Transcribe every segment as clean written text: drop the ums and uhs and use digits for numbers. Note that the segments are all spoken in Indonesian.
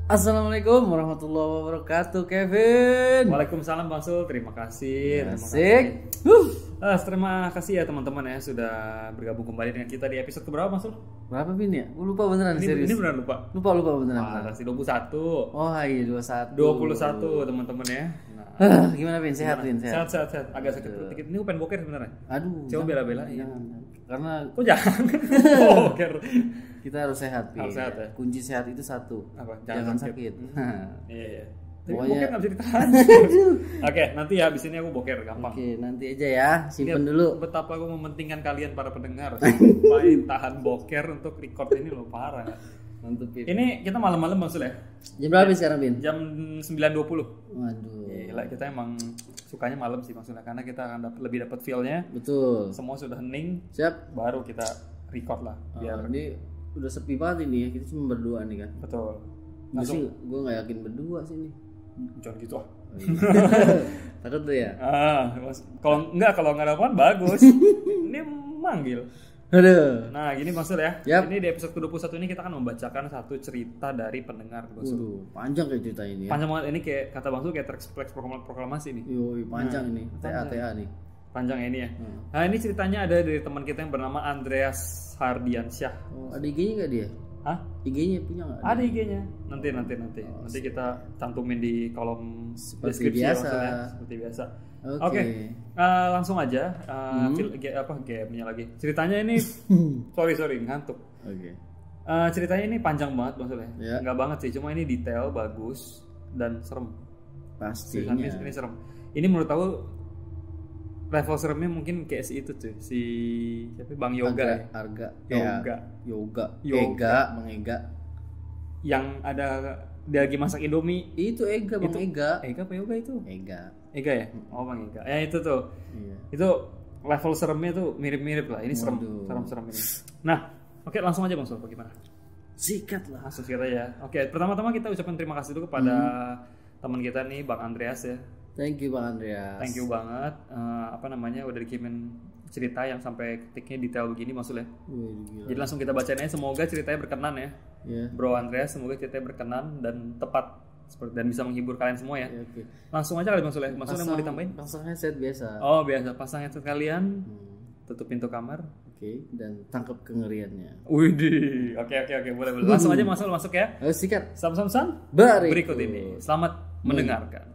Assalamualaikum warahmatullahi wabarakatuh, Kevin. Waalaikumsalam Bang Sul, terima kasih. Asik. Terima kasih ya teman-teman ya sudah bergabung kembali dengan kita di episode keberapa Bang Sul? Berapa Bin ya? Gue lupa beneran, Ini serius. beneran lupa. Lupa beneran. Masih 21. Oh iya 21. 21 teman-teman ya. Nah, Gimana Bin? Sehat Bin? Sehat. sehat. Agak sakit perut dikit. Ini gue pengen boker sebenarnya. Aduh. Coba bela-belain. Jangan. Karena Kok jangan? Boker. kita harus sehat Bin. Harus sehat ya? Kunci sehat itu satu. Apa? Jangan sakit. Iya. Tapi Pokoknya- boker nggak bisa ditahan. Oke, nanti ya abis ini aku boker gampang. Oke, nanti aja ya. Simpen Lihat dulu. Betapa aku mementingkan kalian para pendengar. Sampai tahan boker untuk record ini loh, parah. Mantep Bin. Ini kita malam-malam Bang Sul ya. Jam berapa Bin sekarang Bin? Jam 9.20. Waduh. Gila, kita emang sukanya malam sih maksudnya karena kita akan lebih dapat feel-nya. Betul. Semua sudah hening, Siap. baru kita record lah. Biar Ini udah sepi banget ini ya. Kita cuma berdua nih kan. betul. Gue sih gue nggak yakin berdua sih nih. Jangan gitu ah. Takut tuh ya. Kalau nggak ada apaan bagus. Ini manggil. Aduh. Nah, gini Bang Sul ya. Yap. Ini di episode ke-21 ini kita akan membacakan satu cerita dari pendengar Bang Sul. Waduh, panjang kayak cerita ini ya. Panjang banget ini, kayak kata Bang Sul kayak teks proklamasi nih. Yoi, panjang ini. TA nih. Panjang ini ya. Nah, ini ceritanya ada dari teman kita yang bernama Andreas Hardiansyah. Oh, ada IG-nya nggak dia? Hah? IG-nya punya nggak? Ada IG-nya. Nanti. Nanti kita cantumin di kolom Seperti deskripsi biasa. ya, maksudnya. Seperti biasa. Oke. Langsung aja gamenya lagi. Ceritanya ini sorry ngantuk. Oke. Ceritanya ini panjang banget maksudnya. Ya. Enggak banget sih, cuma ini detail bagus dan serem. Pastinya. Ini serem. Ini menurut aku level seremnya mungkin kayak si itu tuh, si siapa Bang Yoga. Harga. Yoga. Bang Ega. Yang ada dia lagi masak Indomie. Itu Ega, Bang Ega. Ega apa Yoga itu? Ega. Ega ya? Oh Bang Ega. Ya itu tuh. Iya. Itu level seremnya tuh mirip-mirip lah. Ini Waduh. serem ini. Nah, oke langsung aja Bang Sul, bagaimana? Sikat lah. Langsung kita ya. Oke, pertama-tama kita ucapkan terima kasih dulu kepada teman kita nih Bang Andreas ya. Thank you Bang Andreas. Thank you banget. Udah dikirimin cerita yang sampai ketiknya detail begini maksudnya. Wih, gila. Jadi langsung kita bacain aja, semoga ceritanya berkenan ya. Ya. Bro Andreas, semoga ceritanya berkenan dan tepat dan bisa menghibur kalian semua ya. Ya, oke. Langsung aja kali Bang Sul ya. Maksudnya mau ditambahin? Pasang headset biasa. Oh, biasa pasang headset kalian, tutup pintu kamar. Oke, dan tangkap kengeriannya. Widih. Oke, boleh. Langsung aja masuk ya. Ayo sikat. Sam Berikut ini. Selamat mendengarkan.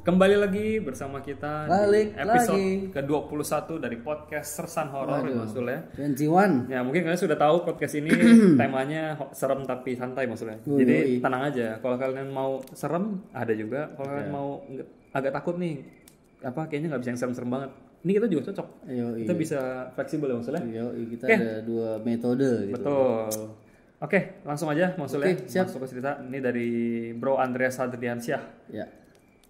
Kembali lagi bersama kita Balik di episode lagi. ke-21 dari podcast Sersan Horor maksudnya. 21. Ya mungkin kalian sudah tahu podcast ini temanya serem tapi santai maksudnya. Yoi. Jadi tenang aja. Kalau kalian mau serem ada juga. Kalau kalian mau agak takut nih, kayaknya nggak bisa yang serem-serem banget. Ini kita juga cocok. Kita bisa fleksibel ya maksudnya. Kita ada dua metode gitu. Betul. Oke, langsung aja maksudnya. siap. Masuk ke cerita. Ini dari Bro Andreas Hadriansyah. Ya.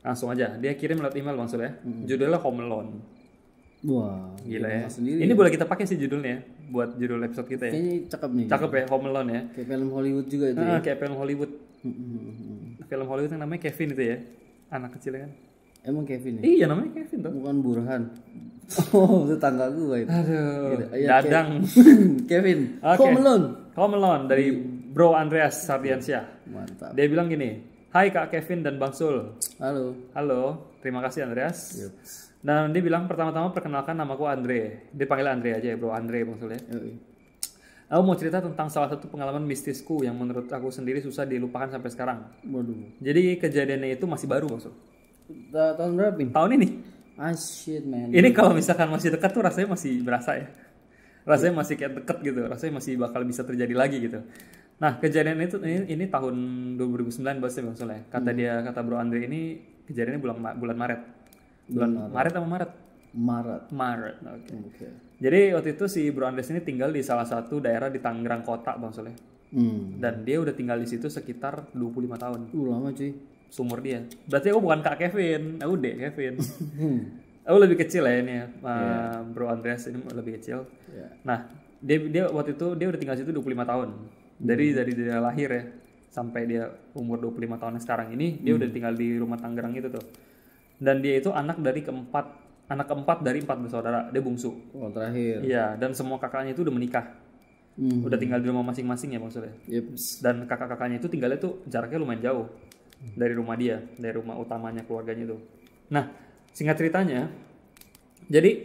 Langsung aja, dia kirim lewat email Bang Sul ya. Judulnya Home Alone. Wah, Gila ya. Sendiri. Ini boleh kita pakai sih judulnya buat judul episode kita ya. Kayaknya cakep nih. Cakep ya, Home Alone ya. Kayak film Hollywood juga itu. Ya? Kayak film Hollywood. Film Hollywood yang namanya Kevin itu ya. Anak kecil kan. Emang Kevin ya? Iya namanya Kevin tuh. Bukan Burhan. Oh, itu tangga gue itu. Aduh. Iya, Dadang. Kevin. Oke. Home Alone. Home Alone dari Bro Andreas Sardiansyah. Mantap. Dia bilang gini. Hai Kak Kevin dan Bang Sul. Halo. Terima kasih Andreas. Yep. Dan dia bilang pertama-tama perkenalkan namaku Andre. Dia panggil Andre aja ya Bro, Andre Bang Sul ya. Aku mau cerita tentang salah satu pengalaman mistisku yang menurut aku sendiri susah dilupakan sampai sekarang. Waduh. Jadi kejadiannya itu masih baru Bang Sul. Tahun berapa ini? Tahun ini. Ah shit man. Ini kalau misalkan masih dekat tuh rasanya masih berasa ya. Rasanya masih kayak deket gitu. Rasanya masih bakal bisa terjadi lagi gitu. Nah kejadian itu ini tahun 2019 bahasnya Bang Sul ya. Kata Bro Andre ini kejadiannya bulan Maret. Maret apa Maret? Maret. Oke. Jadi waktu itu si Bro Andres ini tinggal di salah satu daerah di Tangerang Kota Bang Soleh. Dan dia udah tinggal di situ sekitar 25 tahun. Lama cuy. seumur dia. Berarti aku bukan Kak Kevin, aku Dek Kevin. Aku lebih kecil ya ini ya, Bro Andreas ini lebih kecil. Ya. Nah, dia waktu itu dia udah tinggal situ 25 tahun. Dari dia lahir ya sampai dia umur 25 tahun sekarang ini dia udah tinggal di rumah Tangerang itu tuh. Dan dia itu anak keempat dari 4 bersaudara, dia bungsu. Oh, terakhir. Iya, dan semua kakaknya itu udah menikah. Udah tinggal di rumah masing-masing ya maksudnya. Yeps. Dan kakak-kakaknya itu tinggalnya tuh jaraknya lumayan jauh dari rumah dia, dari rumah utamanya keluarganya itu. Nah, singkat ceritanya, jadi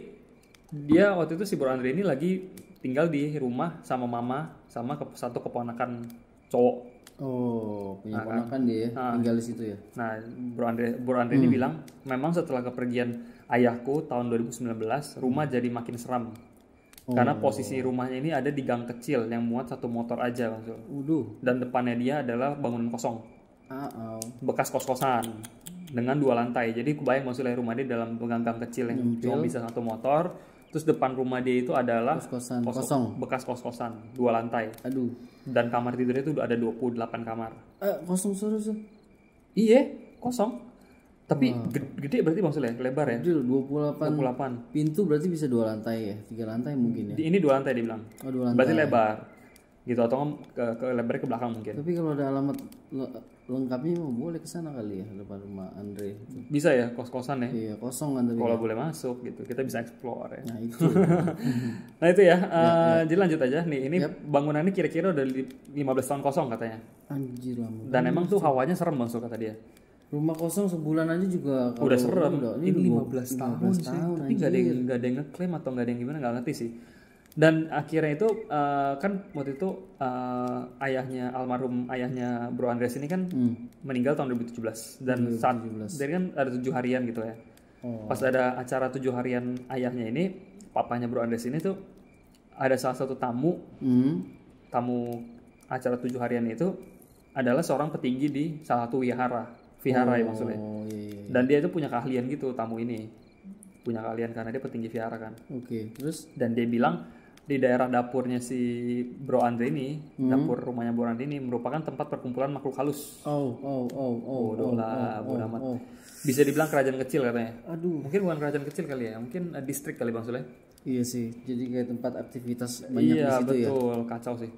dia waktu itu si Bro Andre ini lagi tinggal di rumah sama mama sama satu keponakan cowok. Oh, punya ponakan dia ya, tinggal di situ ya. Nah, Bro Andre ini bilang, memang setelah kepergian ayahku tahun 2019, rumah jadi makin seram. Karena posisi rumahnya ini ada di gang kecil yang muat satu motor aja langsung. Dan depannya dia adalah bangunan kosong. Bekas kos-kosan dengan 2 lantai. Jadi kebayang maksudnya rumah dia dalam gang kecil yang cuma bisa satu motor. Terus depan rumah dia itu adalah Kos-kosan kosong. Bekas kos-kosan 2 lantai. Aduh. Dan kamar tidurnya itu ada 28 kamar. Kosong terus. Iya, kosong. Tapi gede berarti maksudnya lebar ya. Gede 28. 28. Pintu berarti bisa 2 lantai ya, 3 lantai mungkin ya. Ini 2 lantai dibilang. Oh, 2 lantai. Berarti lebar. Gitu atau ke lebarnya ke belakang mungkin. Tapi kalau ada alamat lengkapnya mau boleh ke sana kali ya, depan rumah Andre. Bisa ya kos-kosan ya. Iya, kosong kan tapi. Kalau boleh masuk gitu, kita bisa explore ya. Nah, itu. Nah itu ya, jadi lanjut aja nih. Ini bangunannya kira-kira udah 15 tahun kosong katanya. Anjir lama. Dan emang tuh hawanya serem Bang kata dia. Rumah kosong sebulan aja juga Udah serem. Ini 15 tahun sih. Tapi nggak ada yang ngeklaim atau nggak ada yang gimana, nggak ngerti sih. Dan akhirnya itu kan waktu itu almarhum ayahnya Bro Andreas ini kan meninggal tahun 2017 dan saat dari kan ada 7 harian gitu ya. Pas ada acara 7 harian ayahnya ini, papanya Bro Andreas ini tuh ada salah satu tamu acara 7 harian itu adalah seorang petinggi di salah satu vihara ya maksudnya. Iya. Dan dia itu punya keahlian gitu, tamu ini punya keahlian karena dia petinggi vihara kan. Terus dan dia bilang di daerah dapurnya si Bro Andre ini, dapur rumahnya Bro Andre ini merupakan tempat perkumpulan makhluk halus. Bodoh amat. Bisa dibilang kerajaan kecil katanya. Aduh. Mungkin bukan kerajaan kecil kali ya, mungkin distrik kali Bang Sule. Iya sih, jadi kayak tempat aktivitas banyak di situ ya. Iya betul, kacau sih.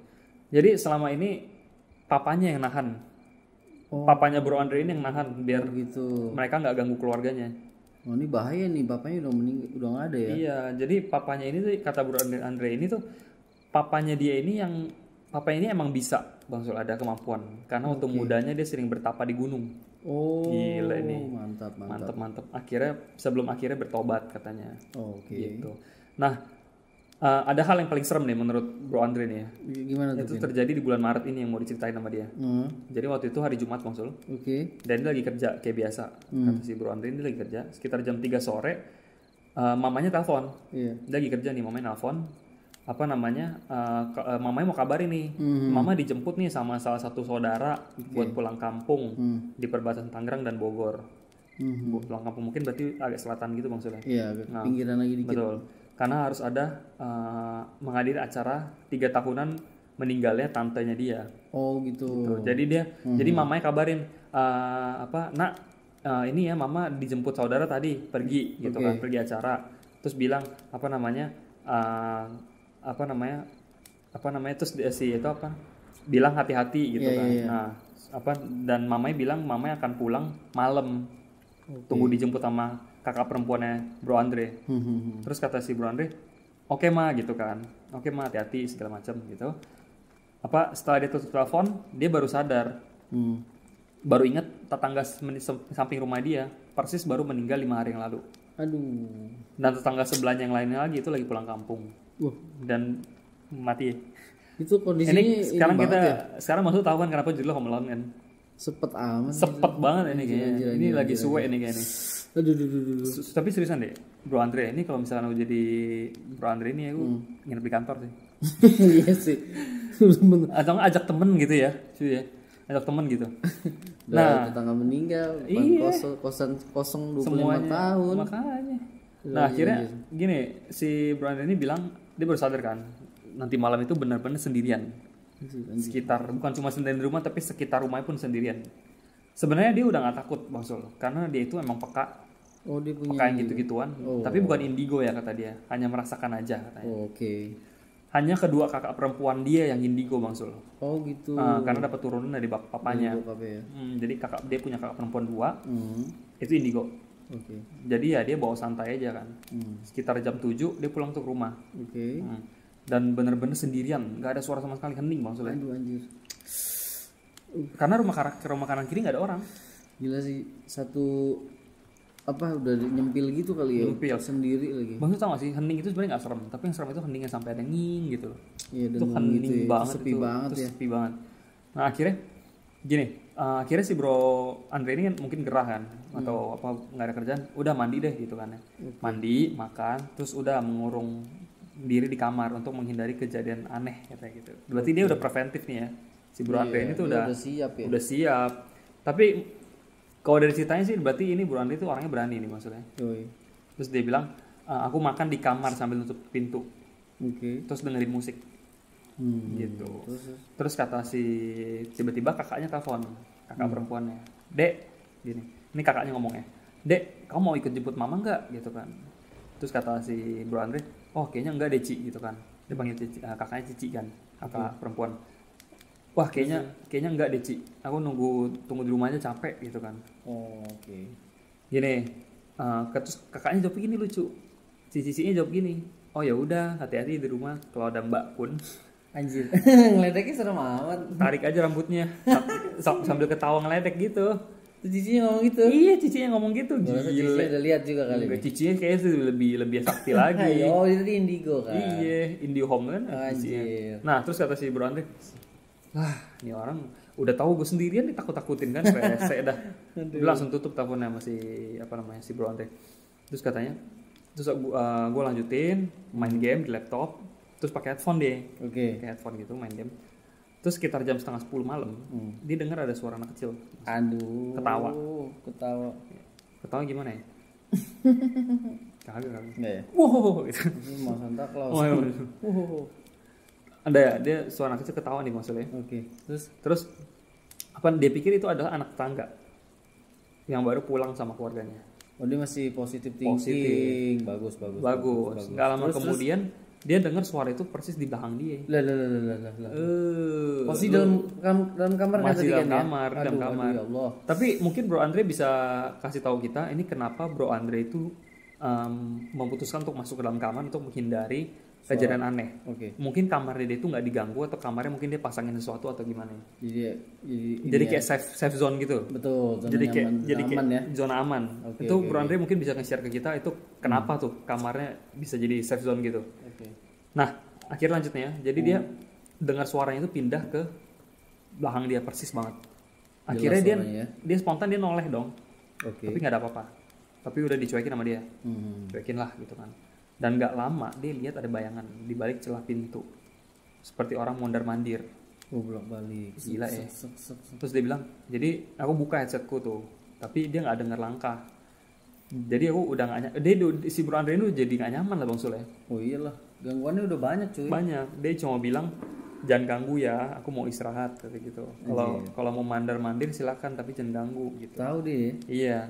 Jadi selama ini papanya yang nahan. Papanya Bro Andre ini yang nahan biar gitu. Mereka nggak ganggu keluarganya. Oh ini bahaya nih, bapaknya udah meninggal, udah nggak ada ya? Iya, jadi papanya ini tuh kata Bro Andre ini tuh papanya dia ini papanya ini emang bisa Bang Sul, ada kemampuan karena waktu mudanya dia sering bertapa di gunung. Gila ini. Mantap. Akhirnya bertobat katanya. Gitu. Nah, ada hal yang paling serem nih menurut Bro Andre nih ya. Gimana tuh? Itu terjadi di bulan Maret ini yang mau diceritain sama dia. Jadi waktu itu hari Jumat Bang Sul. Dan dia lagi kerja kayak biasa. Kata si Bro Andre ini lagi kerja. Sekitar jam 3 sore, mamanya telepon. Dia lagi kerja nih, mamanya telepon. Mamanya mau kabarin nih. Mama dijemput nih sama salah satu saudara buat pulang kampung di perbatasan Tangerang dan Bogor. Pulang kampung mungkin berarti agak selatan gitu Bang Sul. Iya, pinggiran lagi dikit. Betul. Karena harus ada menghadiri acara 3 tahunan meninggalnya tantenya dia. Gitu. Jadi jadi mamanya kabarin nak ini ya mama dijemput saudara tadi pergi gitu kan, pergi acara. Terus bilang terus bilang hati-hati gitu kan. Nah, dan mamanya bilang mamanya akan pulang malam. Tunggu dijemput sama kakak perempuannya Bro Andre. Terus kata si Bro Andre, oke ma gitu kan, oke ma hati-hati segala macam gitu. Setelah dia tutup telepon, dia baru sadar, baru ingat tetangga samping rumah dia persis baru meninggal 5 hari yang lalu. Aduh. Dan tetangga sebelahnya yang lainnya lagi itu lagi pulang kampung. Dan mati. Itu kondisinya ini sekarang sekarang maksud tahu kan kenapa judulnya Home Alone kan? Sepet banget ini kayaknya. Ini lagi suwe ini kayaknya. Aduh. Tapi seriusan deh, Bro Andre ini kalau misalnya aku jadi Bro Andre ini aku nginep di kantor sih. Iya sih. Atau ajak temen gitu ya, cuy ya. Ajak temen gitu. Nah, tetangga meninggal, kosan kosong 25 semuanya, tahun. Makanya. Nah, akhirnya gini, si Bro Andre ini bilang dia baru sadar kan, nanti malam itu benar-benar sendirian. Sekitar bukan cuma sendirian di rumah tapi sekitar rumahnya pun sendirian. Sebenarnya dia udah nggak takut Bang Sul, karena dia itu emang peka Oh dia punya. peka yang gitu-gituan. Oh. Tapi bukan indigo ya kata dia, hanya merasakan aja katanya. Oh, oke. Hanya kedua kakak perempuan dia yang indigo Bang Sul. Oh gitu. Karena dapat turunan dari papanya. Bokapnya ya. Jadi dia punya kakak perempuan 2, itu indigo. Oke. Jadi ya dia bawa santai aja kan. Sekitar jam 7 dia pulang tuh ke rumah. Oke. Dan bener-bener sendirian, nggak ada suara sama sekali, hening Bang Sul. Aduh anjir. Karena rumah kanan kiri nggak ada orang. Gila sih, satu apa udah nyempil gitu kali ya. Nyempil. Sendiri lagi. Bang Sul tau gak sih, hening itu sebenarnya nggak serem, tapi yang serem itu heningnya sampai ada nging gitu loh. Iya, Itu dengung hening gitu ya. banget, Sepi itu, banget itu ya. sepi banget. Nah akhirnya gini, akhirnya si bro Andre ini kan mungkin gerah kan, atau apa nggak ada kerjaan, udah mandi deh gitu kan ya. Mandi, makan, terus udah mengurung diri di kamar untuk menghindari kejadian aneh kayak gitu. Berarti dia udah preventif nih ya. Si bro Andre ini tuh dia udah siap ya. udah siap. Tapi kalau dari ceritanya sih berarti ini bro Andre itu orangnya berani nih maksudnya. Yoi. Terus dia bilang, aku makan di kamar sambil nutup pintu, Oke. terus dengerin musik gitu. Terus kata si tiba-tiba kakaknya telepon, kakak perempuannya, Dek, gini, ini kakaknya ngomongnya, Dek, kamu mau ikut jemput mama nggak gitu kan? Terus kata si bro Andre, oh kayaknya enggak deh Ci gitu kan, dia panggil Cici, kakaknya Cici kan, kakak perempuan. Wah kayaknya enggak deh Ci, aku tunggu di rumah aja capek gitu kan. Oh, oke. Gini, terus kakaknya jawab gini lucu, si Cicinya jawab gini, oh ya udah hati-hati di rumah kalau ada Mbak Kun. Anjir. Ngeledeknya serem amat. Tarik aja rambutnya sambil ketawa ngeledek gitu. Terus Cici ngomong gitu. Iya Cicinya ngomong gitu. Cici Gila. udah lihat juga kali. Enggak, Cicinya kayaknya sih lebih sakti lagi. Oh itu tadi indigo kan. Iya, IndiHome kan. Anjir. Cicinya. Nah terus kata si Bro Andre, lah ini orang udah tahu gue sendirian ditakut-takutin kan, rese dah. Dia langsung tutup teleponnya sama si Bro Andre. Terus katanya, gue lanjutin main game di laptop, terus pakai headphone deh. Oke. Pakai headphone gitu main game. Terus sekitar jam 9:30 malam, dia dengar ada suara anak kecil. Aduh. Ketawa. Ketawa gimana ya? Kagak. Enggak ya? Wow gitu. Itu mau Santa Claus. Oh, iya, ada ya, dia suara anak kecil ketawa nih maksudnya. Oke. Terus apa dia pikir itu adalah anak tetangga yang baru pulang sama keluarganya. Oh dia masih positive thinking. Bagus. Nggak lama kemudian dia dengar suara itu persis di belakang dia. Lah. Masih dalam kamar kan masih tadi dalam kan ya? kamar, dalam kamar. Aduh, ya Allah. Tapi mungkin Bro Andre bisa kasih tahu kita ini kenapa Bro Andre itu memutuskan untuk masuk ke dalam kamar untuk menghindari kejadian aneh. Oke. Mungkin kamarnya dia itu nggak diganggu atau kamarnya mungkin dia pasangin sesuatu atau gimana. Jadi Kayak safe zone gitu. betul. Zona Jadi nyaman, kayak aman ya. zona aman. Oke, Itu oke, Bro Andre mungkin bisa nge-share ke kita itu kenapa tuh kamarnya bisa jadi safe zone gitu. Oke. Nah, akhir lanjutnya jadi dia dengar suaranya itu pindah ke belakang dia persis banget. Akhirnya Jelas suaranya ya. dia spontan dia noleh dong. Oke. Tapi nggak ada apa-apa. Tapi udah dicuekin sama dia. Cuekin lah gitu kan. Dan nggak lama dia lihat ada bayangan di balik celah pintu. Seperti orang mondar-mandir. Bolak-balik. Gila ya. Sek. Terus dia bilang, jadi aku buka headsetku tuh, tapi dia nggak dengar langkah. Jadi aku udah nggak si Bro Andre itu jadi nggak nyaman lah Bang Sule. Oh iyalah, gangguannya udah banyak cuy. Banyak. Dia cuma bilang jangan ganggu ya, aku mau istirahat kayak gitu. Kalau mau mandar-mandir silakan, tapi jangan ganggu gitu. Tahu deh. Iya.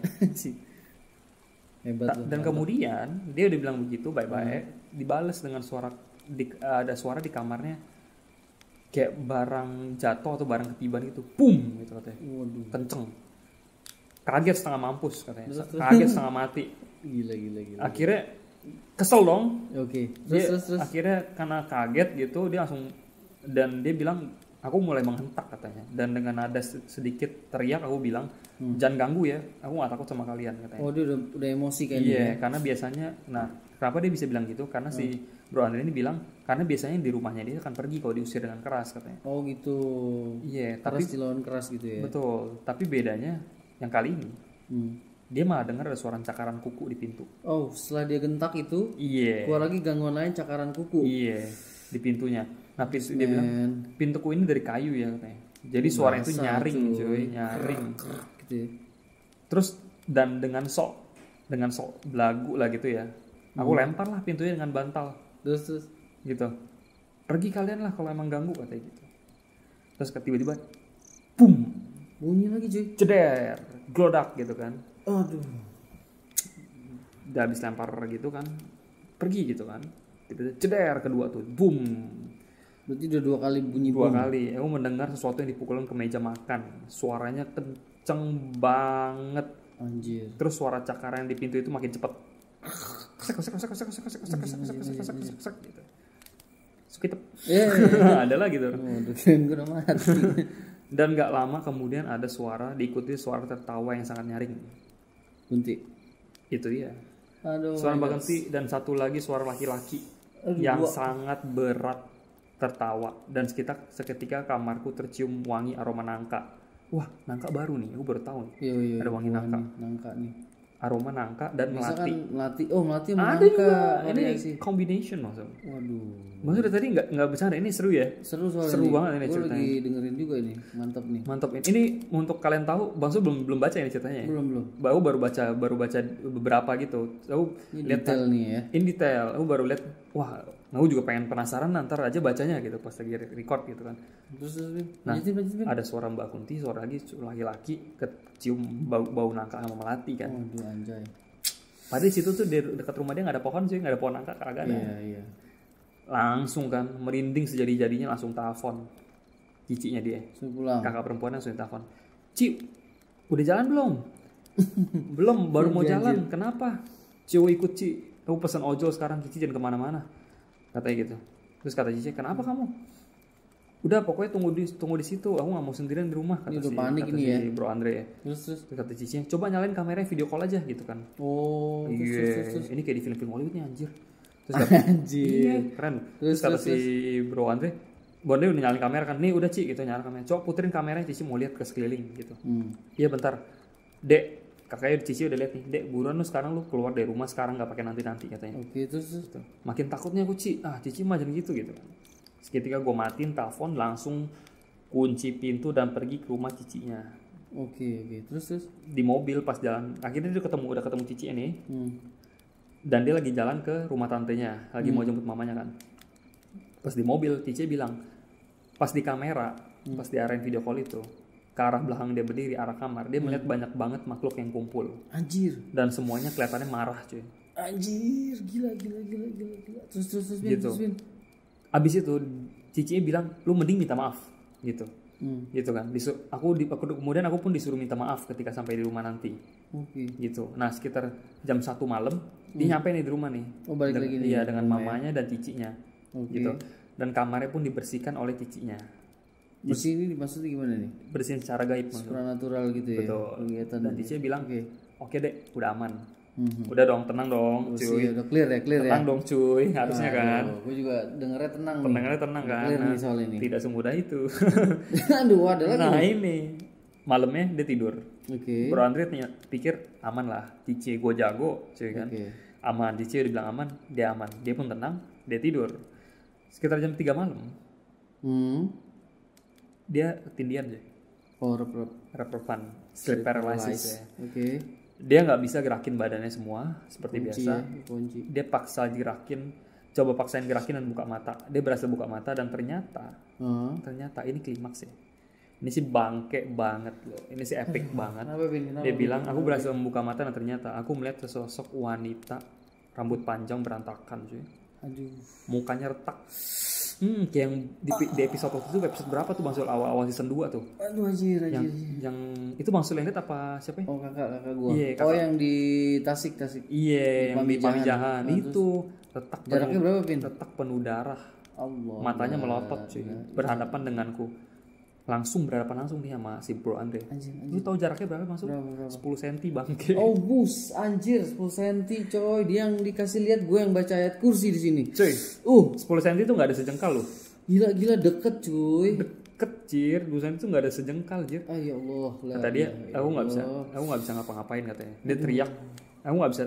Hebat Dan kemudian dia udah bilang begitu baik-baik, dibales dengan ada suara di kamarnya kayak barang jatuh atau barang ketiban gitu, boom gitu katanya. Waduh. Kenceng. Kaget setengah mampus katanya. Kaget setengah mati. Gila. Akhirnya kesel dong. Oke. Terus. Terus. Akhirnya karena kaget gitu dia langsung, dan dia bilang aku mulai menghentak katanya, dan dengan ada sedikit teriak aku bilang jangan ganggu ya, aku gak takut sama kalian katanya. Oh dia udah emosi kan Iya, karena biasanya, nah kenapa dia bisa bilang gitu, karena si Bro Andre ini bilang karena biasanya di rumahnya dia akan pergi kalau diusir dengan keras katanya. Oh gitu. Iya, Tapi tapi dilawan keras gitu ya. betul, tapi bedanya yang kali ini dia malah dengar ada suara cakaran kuku di pintu. Oh setelah dia gentak itu Iya. keluar lagi gangguan lain cakaran kuku. Iya, di pintunya. Nah, dia bilang pintuku ini dari kayu ya katanya. Jadi suara itu nyaring cuy, nyaring gitu ya. Terus dan dengan sok belagu lah gitu ya. Aku lempar lah pintunya dengan bantal. Terus Gitu. Pergi kalian lah kalau emang ganggu katanya gitu. Terus tiba-tiba boom. Bunyi lagi cuy. Ceder, glodak gitu kan. Aduh. Udah habis lempar gitu kan, pergi gitu kan. Tiba-tiba ceder kedua tuh, boom. Berarti udah 2 kali bunyi Dua bom. kali. Aku mendengar sesuatu yang dipukulin ke meja makan. Suaranya kenceng banget. Anjir. Terus suara cakaran di pintu itu makin cepet. Kesek, kesek, kesek, kesek, kesek, kesek, kesek, kesek, kesek, kesek, kesek, kesek, kesek, gitu. Sukitep. Ada lagi tuh. Waduh, gue udah mati. Dan gak lama kemudian ada suara, diikuti suara tertawa yang sangat nyaring. Bunti. Itu dia. Aduh. Suara Mbak Genti dan satu lagi suara laki-laki yang sangat berat tertawa. Dan seketika kamarku tercium wangi aroma nangka. Wah, nangka baru nih, aku baru tahu nih. Iya, Ada wangi nangka. Nangka nih. Aroma nangka dan Bisa melati. kan melati. Oh, melati sama Ada nangka. juga. Ini Variasi. combination maksudnya. Waduh. Maksudnya tadi nggak bercanda, ini seru ya. Seru soalnya. Seru banget ini Gue ceritanya. lagi dengerin juga ini. Mantap nih. Mantap ini untuk kalian tahu, Bang Su belum baca ini ceritanya. Ya? Belum. Aku baru baca beberapa gitu. Aku Ini lihat detail nih ya. in detail. Aku baru lihat, wah, aku juga pengen penasaran ntar aja bacanya gitu pas lagi record gitu kan. Terus Vin. Nah, Lanjutin. ada suara Mbak Kunti, suara lagi laki-laki kecium bau nangka sama melati kan. Waduh anjay. Padahal di situ tuh di dekat rumah dia nggak ada pohon sih, nggak ada pohon nangka, kagak ada. Iya. Langsung kan merinding sejadi-jadinya langsung telepon cicinya dia. Suruh pulang. Kakak perempuannya langsung telepon. Ci, udah jalan belum? Belum, baru mau jalan. Kenapa? Ci, ikut Ci. Aku pesan ojol sekarang, Cici jangan kemana-mana. Katanya gitu. Terus kata Cici, kenapa kamu? Udah pokoknya tunggu di situ. Aku nggak mau sendirian di rumah. Kata Ini udah panik ini ya. Bro Andre ya. Terus. Terus kata Cici, coba nyalain kameranya video call aja gitu kan. Oh. Iya. Ini kayak di film-film Hollywood nih anjir. Terus kata, iya, keren. Terus kata si Bro Andre, Bro Andre udah nyalain kamera kan. Nih udah Ci gitu nyalain kamera. Coba puterin kameranya Cici mau lihat ke sekeliling gitu. Iya bentar. Dek, kakaknya Cici udah lihat nih. Dek, buruan lu sekarang lu keluar dari rumah sekarang nggak pakai nanti katanya. Oke, terus. Gitu. Makin takutnya aku Ci. Cici mah jangan gitu kan. Seketika gue matiin telepon langsung kunci pintu dan pergi ke rumah cicinya. Oke. Terus. Di mobil pas jalan. Akhirnya dia udah ketemu cici ini. Dan dia lagi jalan ke rumah tantenya, lagi mau jemput mamanya kan. Pas di mobil, Cici bilang, pas di kamera, pas diarahin video call itu, ke arah belakang dia berdiri, arah kamar, dia melihat banyak banget makhluk yang kumpul. Anjir. Dan semuanya kelihatannya marah cuy. Anjir, gila. Terus, Gitu. Vin. Abis itu, Cici bilang, lu mending minta maaf, gitu. Gitu kan. Kemudian aku pun disuruh minta maaf ketika sampai di rumah nanti. Oke. Gitu. Nah sekitar jam 1 malam dia nyampe nih di rumah nih. Oh balik lagi nih. Iya dengan mamanya dan cicinya. Oke. Gitu. Dan kamarnya pun dibersihkan oleh cicinya. Bersih ini maksudnya gimana nih? Bersihin secara gaib. Supranatural gitu ya. Betul. Kegiatan. Dan cicinya bilang, oke dek, udah aman. Mhm. Udah dong, tenang dong, cuy. Udah clear ya. Tenang dong, cuy. Harusnya kan. Gue juga dengernya tenang nih. Pendengarnya tenang kan. Clear Nah, nih soal ini. tidak semudah itu. Aduh, ada lagi. Nah ini malamnya dia tidur. Oke. Bro Andre pikir aman lah, Cici gue jago, cuy kan. Oke. Aman, Cici udah bilang aman, dia aman. Dia pun tenang, dia tidur. Sekitar jam 3 malam, dia ketindihan aja. Oh, Repropan, sleep paralysis ya. Oke. Dia nggak bisa gerakin badannya semua seperti biasa. Kunci. Dia coba paksain gerakin dan buka mata. Dia berhasil buka mata dan ternyata ini klimaks ya. Ini sih bangke banget loh. Ini sih epic banget. Dia bilang, aku berhasil membuka mata dan ternyata aku melihat sesosok wanita rambut panjang berantakan cuy. Aduh. Mukanya retak. Kayak yang di episode waktu itu, episode berapa tuh Bang Sul? Awal season 2 tuh. Aduh anjir. Yang itu Bang Sul yang lihat apa siapa ya? Oh kakak gua. Iya, Oh yang di Tasik. Iya, yang di Pamijahan. Itu retak. Jaraknya berapa Pin? Retak penuh darah. Allah. Matanya melotot cuy. Berhadapan denganku. Berhadapan langsung nih sama si Bro Andre. Anjir. Lu tahu jaraknya berapa Bang Sul? 10 cm bangke. Oh bus, anjir 10 cm coy. Dia yang dikasih lihat, gue yang baca ayat kursi di sini. Cuy. 10 cm itu nggak ada sejengkal loh. Gila deket cuy. Deket Cir, 10 cm itu nggak ada sejengkal Jir. Ah ya Allah. Kata dia, aku nggak bisa ngapa-ngapain katanya. Dia teriak.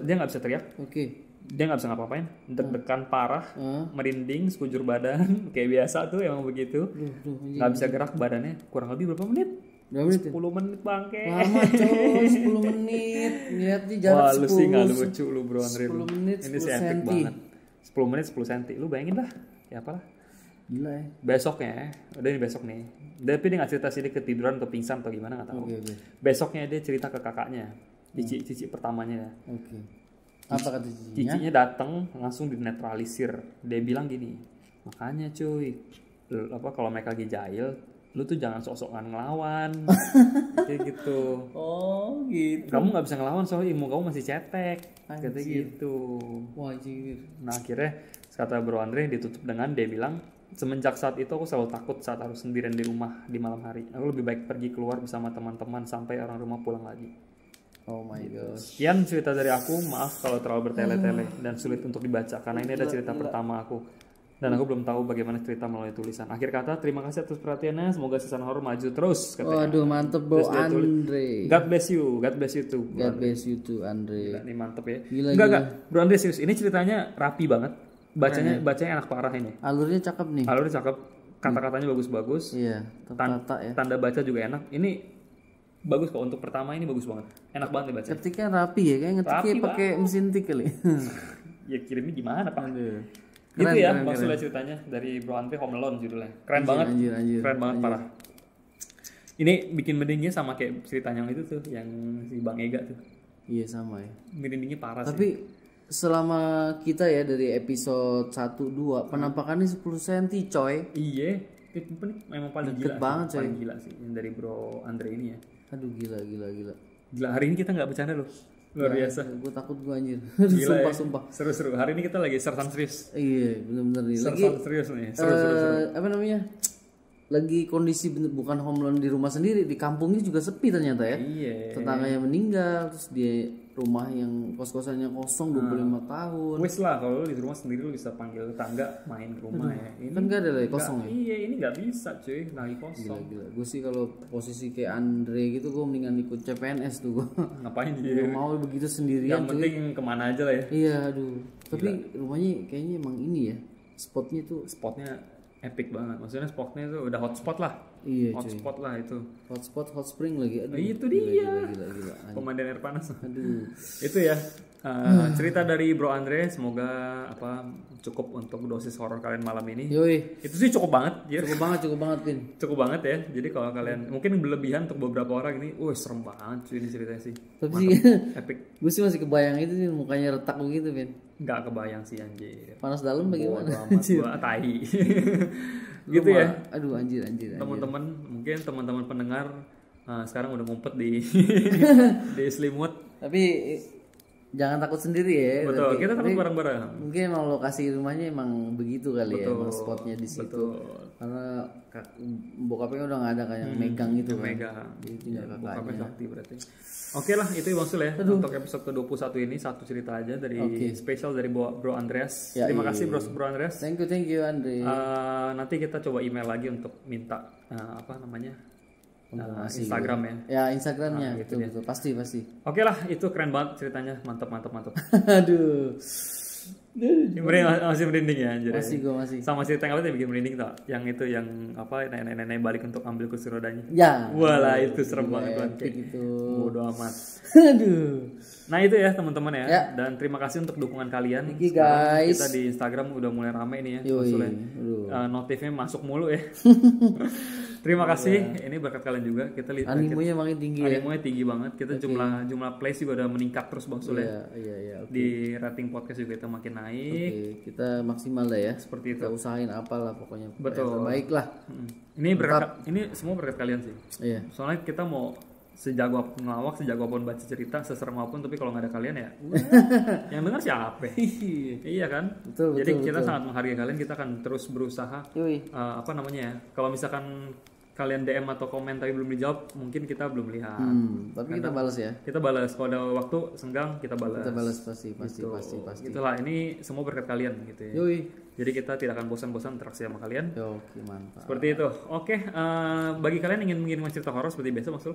Dia nggak bisa teriak. Oke. Dia nggak bisa ngapa-ngapain, deg-degan parah, merinding, sekujur badan, kayak biasa tuh emang begitu. Nggak bisa gerak badannya, kurang lebih berapa menit? Berapa menit? 10 menit bangke. Lama coy, 10 menit. Lihat di jarak 10. Wah, lu sih nggak lucu lu Bro Andre. 10 menit, ini 10 sih epic cm. banget. 10 menit 10 cm. Lu bayangin dah, ya apalah. Gila ya. Besoknya, udah ini besok nih. Tapi dia nggak cerita sih dia ketiduran atau pingsan atau gimana nggak tahu. Oke. Besoknya dia cerita ke kakaknya, cici pertamanya. Oke. Apa kata cicinya? Cicinya datang langsung dinetralisir. Dia bilang gini, makanya cuy, kalau mereka lagi jahil, lu tuh jangan sok-sokan ngelawan. Kayak gitu. Oh gitu. Kamu nggak bisa ngelawan soalnya ilmu kamu masih cetek. Kata gitu. Wah anjir. Nah akhirnya kata Bro Andre ditutup dengan dia bilang, semenjak saat itu aku selalu takut saat harus sendirian di rumah di malam hari. Aku lebih baik pergi keluar bersama teman-teman sampai orang rumah pulang lagi. Oh my god. Sekian cerita dari aku, maaf kalau terlalu bertele-tele dan sulit untuk dibaca karena ini ada cerita pertama aku. Dan aku belum tahu bagaimana cerita melalui tulisan. Akhir kata, terima kasih atas perhatiannya. Semoga season horror maju terus. Katanya. Waduh mantep Bro Terus dia tulis, Andre. God bless you too. God bless you too Andre. Gila, ini mantep ya. Gila, Enggak, Bro Andre serius. Ini ceritanya rapi banget. Bacanya enak parah ini. Alurnya cakep nih. Alurnya cakep, kata-katanya bagus-bagus. Iya, tertata ya. Tanda baca juga enak. Ini bagus kok untuk pertama ini bagus banget. Enak banget dibaca. Ketiknya rapi ya, kayak ngetiknya pakai mesin tik kali. Ya kirimnya gimana Pak? Aduh. Gitu ya maksudnya ceritanya dari Bro Andre Home Alone judulnya. Keren banget. Anjir. Keren banget parah. Ini bikin merindingnya sama kayak ceritanya yang itu tuh, yang si Bang Ega tuh. Iya sama ya. Merindingnya parah sih. Tapi selama kita ya dari episode 1-2 penampakannya 10 cm coy. Iya. Itu memang paling Deket gila. banget coy. Paling gila sih yang dari Bro Andre ini ya. Aduh gila. Gila, hari ini kita nggak bercanda loh. Luar biasa. Gue takut gue anjir. Gila, Sumpah. Seru-seru. Hari ini kita lagi sersan serius. Iya bener-bener nih. Lagi Sersan serius nih. Seru-seru. apa namanya? Lagi kondisi bukan home alone di rumah sendiri, di kampungnya juga sepi ternyata ya. Iya. Tetangganya meninggal, terus dia rumah yang kos-kosannya kosong 25 tahun. Wis lah kalau lu di rumah sendiri lu bisa panggil tetangga main ke rumah ya. Ini Kan gak ada lagi kosong ya. Iya, ini nggak bisa cuy, lagi kosong. Gila. Gue sih kalau posisi kayak Andre gitu gue mendingan ikut CPNS tuh gue. Ngapain Gak dia? mau begitu sendirian Yang cuy. penting kemana aja lah ya. Iya aduh. Tapi rumahnya kayaknya emang ini ya. Spotnya tuh. Spotnya epic banget. Maksudnya spotnya tuh udah hotspot lah. Iya cuy. Hotspot lah itu. Hotspot, hot spring lagi. Aduh. Itu dia. Gila. Pemandian air panas. Aduh. Itu ya. Cerita dari Bro Andre, semoga cukup untuk dosis horor kalian malam ini. Yoi. Itu sih cukup banget, ya. Cukup banget Pin. Cukup banget ya. Jadi kalau kalian mungkin berlebihan untuk beberapa orang ini, serem banget cuy ini ceritanya sih. Tapi sih Epic. gue sih masih kebayang itu sih mukanya retak begitu Pin. Nggak kebayang sih anjir. Panas dalam bagaimana? Gua tai. Gitu ya. Aduh anjir. Teman-teman, mungkin teman-teman pendengar sekarang udah ngumpet di di selimut. Tapi jangan takut sendiri ya. Betul, kita takut bareng-bareng. Mungkin emang lokasi rumahnya emang begitu kali ya, emang spotnya di situ. Betul. Karena bokapnya udah nggak ada kayak yang megang gitu kan. Megang. Jadi tinggal Bokapnya kakaknya. sakti berarti. Oke lah, itu Bang Sul ya. Untuk episode ke-21 ini satu cerita aja dari spesial dari Bro Andreas. Ya, Terima kasih Bro Andreas. Thank you Andre. Nanti kita coba email lagi untuk minta Instagram ya. Ya Instagramnya gitu betul pasti. Oke lah, itu keren banget ceritanya, mantap. Aduh. Masih merinding ya anjir. Masih. Sama cerita yang lain yang bikin merinding tak? Yang itu yang nenek-nenek balik untuk ambil kursi rodanya. Ya. Walah itu serem banget Epic itu. Bodoh amat. Aduh. Nah itu ya teman-teman ya. Dan terima kasih untuk dukungan kalian. Thank you guys. Kita di Instagram udah mulai rame nih ya. Notifnya masuk mulu ya. Terima kasih. Ini berkat kalian juga. Kita lihat animonya makin tinggi ya. Animonya tinggi banget. Kita jumlah plays juga udah meningkat terus Bang Sule. Iya. Di rating podcast juga kita makin naik. Kita maksimal lah ya. Seperti itu. Kita usahain apalah pokoknya. Betul. Baik lah. Ini semua berkat kalian sih. Iya. Soalnya kita mau sejago apapun ngelawak, sejago apapun baca cerita, seserem apapun, tapi kalau nggak ada kalian ya, yang dengar siapa? Iya kan? Betul. Jadi kita sangat menghargai kalian. Kita akan terus berusaha. Kalau misalkan kalian DM atau komen tapi belum dijawab, mungkin kita belum lihat. Tapi kita balas ya. Kita balas kalau ada waktu senggang kita balas. Kita balas pasti. Itulah, ini semua berkat kalian gitu ya. Jadi kita tidak akan bosan-bosan interaksi sama kalian. Oke, mantap. Seperti itu. Oke, bagi kalian yang ingin mengirim cerita horor seperti biasa maksud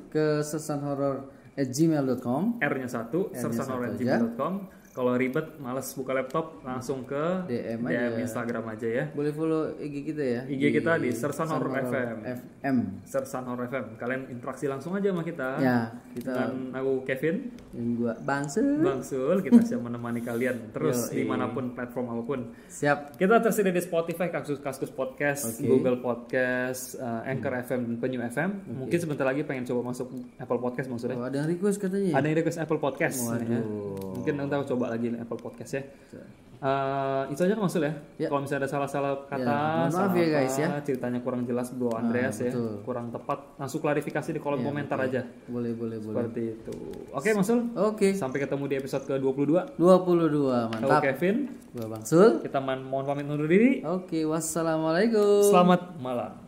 ke sersanhoror@gmail.com. R-nya 1, sersanhoror@gmail.com. Kalau ribet, males buka laptop, langsung ke DM Instagram aja ya. Boleh follow IG kita ya. IG kita di Sersan Horror FM. FM. Sersan Horror FM. Kalian interaksi langsung aja sama kita. Ya, kita Dan aku Kevin, yang gua Bang Sul. Bang Sul, kita siap menemani kalian terus dimanapun platform apapun. Siap. Kita tersedia di Spotify, Kaskus Podcast, Google Podcast, Anchor FM, dan Penyu FM. Mungkin sebentar lagi pengen coba masuk Apple Podcast maksudnya. Oh, ada yang request katanya. Ada yang request Apple Podcast. Waduh. Ya. Mungkin nanti aku coba lagi Apple Podcast ya. Itu aja Masul ya. Kalau misalnya ada salah-salah kata, mohon maaf ya guys ya. ceritanya kurang jelas Bro Andreas ya, kurang tepat, langsung klarifikasi di kolom komentar aja. Boleh. Seperti itu. Oke Masul. Oke. Sampai ketemu di episode ke-22. 22, mantap. Aku Kevin. Gua Bang Sul. Kita mohon pamit undur diri. Oke, wassalamualaikum. Selamat malam.